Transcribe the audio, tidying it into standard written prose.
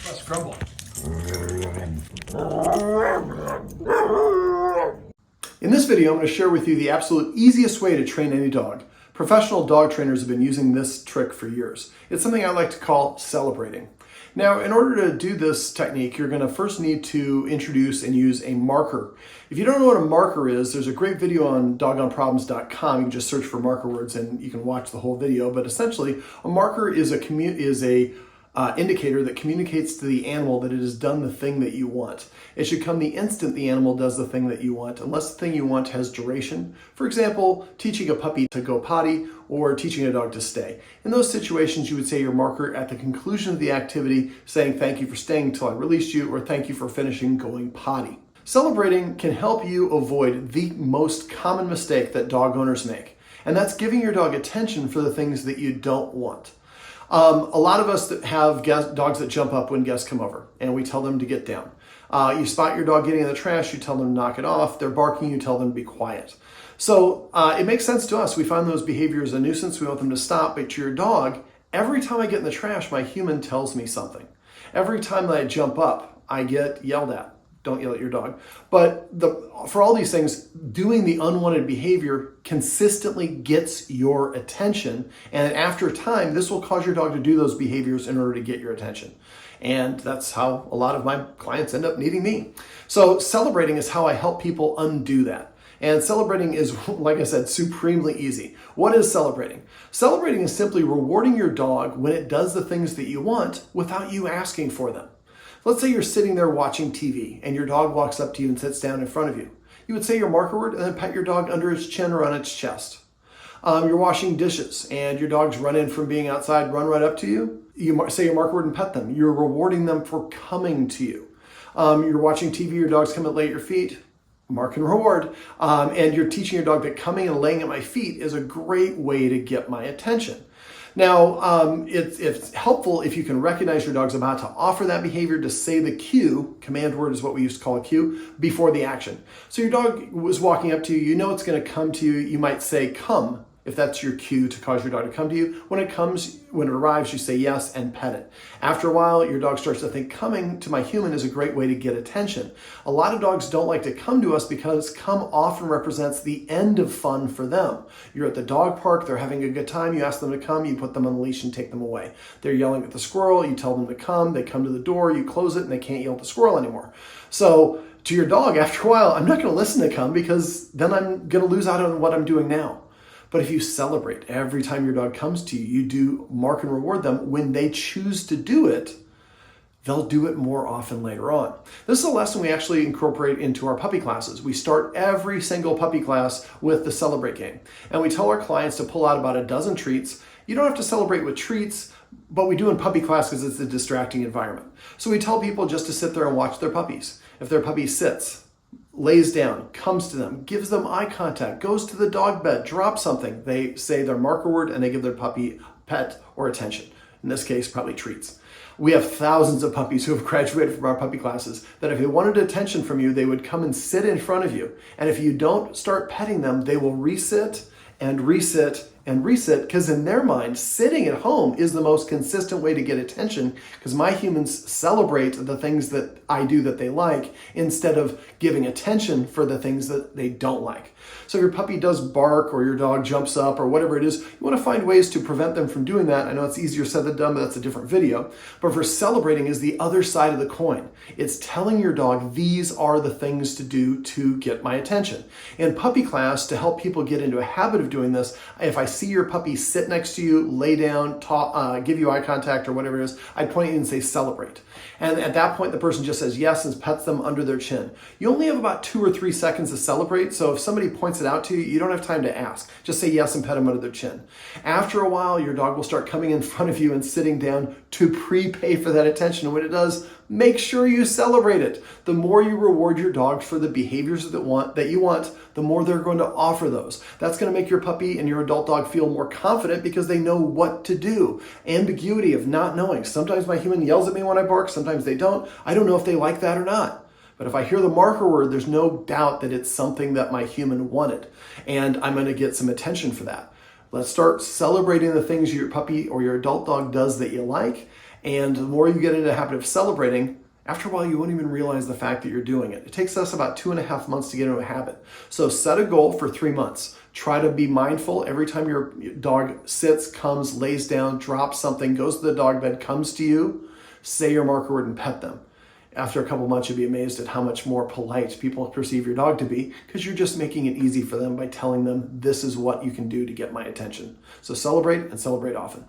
Scrumble. In this video, I'm going to share with you the absolute easiest way to train any dog. Professional dog trainers have been using this trick for years. It's something I like to call celebrating. Now, in order to do this technique, you're going to first need to introduce and use a marker. If you don't know what a marker is, there's a great video on doggoneproblems.com. You can just search for marker words and you can watch the whole video. But essentially, a marker is a indicator that communicates to the animal that it has done the thing that you want. It should come the instant the animal does the thing that you want, unless the thing you want has duration. For example, teaching a puppy to go potty or teaching a dog to stay. In those situations, you would say your marker at the conclusion of the activity, saying thank you for staying until I released you, or thank you for finishing going potty. Celebrating can help you avoid the most common mistake that dog owners make, and that's giving your dog attention for the things that you don't want. A lot of us that have dogs that jump up when guests come over, and we tell them to get down. You spot your dog getting in the trash, you tell them to knock it off. They're barking, you tell them to be quiet. So it makes sense to us. We find those behaviors a nuisance. We want them to stop. But to your dog, every time I get in the trash, my human tells me something. Every time that I jump up, I get yelled at. Don't yell at your dog. But for all these things, doing the unwanted behavior consistently gets your attention. And after a time, this will cause your dog to do those behaviors in order to get your attention. And that's how a lot of my clients end up needing me. So celebrating is how I help people undo that. And celebrating is, like I said, supremely easy. What is celebrating? Celebrating is simply rewarding your dog when it does the things that you want without you asking for them. Let's say you're sitting there watching TV and your dog walks up to you and sits down in front of you. You would say your marker word and then pat your dog under its chin or on its chest. You're washing dishes and your dog's run in from being outside, run right up to you. You say your marker word and pet them. You're rewarding them for coming to you. You're watching TV, your dog's come and lay at your feet. Mark and reward. And you're teaching your dog that coming and laying at my feet is a great way to get my attention. Now, it's helpful if you can recognize your dog's about to offer that behavior to say the cue, command word is what we used to call a cue, before the action. So your dog was walking up to you, you know it's going to come to you, you might say come, if that's your cue to cause your dog to come to you. When it arrives, you say yes and pet it. After a while, your dog starts to think coming to my human is a great way to get attention. A lot of dogs don't like to come to us because come often represents the end of fun for them. You're at the dog park, they're having a good time, you ask them to come, you put them on the leash and take them away. They're yelling at the squirrel, you tell them to come, they come to the door, you close it, and they can't yell at the squirrel anymore. So to your dog, after a while, I'm not going to listen to come because then I'm going to lose out on what I'm doing now. But if you celebrate every time your dog comes to you, you do mark and reward them. When they choose to do it, they'll do it more often later on. This is a lesson we actually incorporate into our puppy classes. We start every single puppy class with the celebrate game. And we tell our clients to pull out about a dozen treats. You don't have to celebrate with treats, but we do in puppy class because it's a distracting environment. So we tell people just to sit there and watch their puppies. If their puppy sits, lays down, comes to them, gives them eye contact, goes to the dog bed, drops something, they say their marker word and they give their puppy pet or attention. In this case, probably treats. We have thousands of puppies who have graduated from our puppy classes that if they wanted attention from you, they would come and sit in front of you. And if you don't start petting them, they will resit and resit and resit, because in their mind, sitting at home is the most consistent way to get attention, because my humans celebrate the things that I do that they like instead of giving attention for the things that they don't like. So if your puppy does bark or your dog jumps up or whatever it is, you want to find ways to prevent them from doing that. I know it's easier said than done, but that's a different video. But for celebrating is the other side of the coin. It's telling your dog, these are the things to do to get my attention. In puppy class, to help people get into a habit of doing this, if I see your puppy sit next to you, lay down, talk, give you eye contact or whatever it is, I'd point you and say celebrate. And at that point, the person just says yes and pets them under their chin. You only have about 2 or 3 seconds to celebrate, so if somebody points it out to you, you don't have time to ask. Just say yes and pet them under their chin. After a while, your dog will start coming in front of you and sitting down to prepay for that attention. And when it does, make sure you celebrate it. The more you reward your dog for the behaviors that you want, the more they're going to offer those. That's going to make your puppy and your adult dog feel more confident because they know what to do. Ambiguity of not knowing. Sometimes my human yells at me when I bark, sometimes they don't. I don't know if they like that or not. But if I hear the marker word, there's no doubt that it's something that my human wanted, and I'm going to get some attention for that. Let's start celebrating the things your puppy or your adult dog does that you like. And the more you get into the habit of celebrating, after a while, you won't even realize the fact that you're doing it. It takes us about 2.5 months to get into a habit. So set a goal for 3 months. Try to be mindful every time your dog sits, comes, lays down, drops something, goes to the dog bed, comes to you, say your marker word and pet them. After a couple months, you'll be amazed at how much more polite people perceive your dog to be, because you're just making it easy for them by telling them, this is what you can do to get my attention. So celebrate, and celebrate often.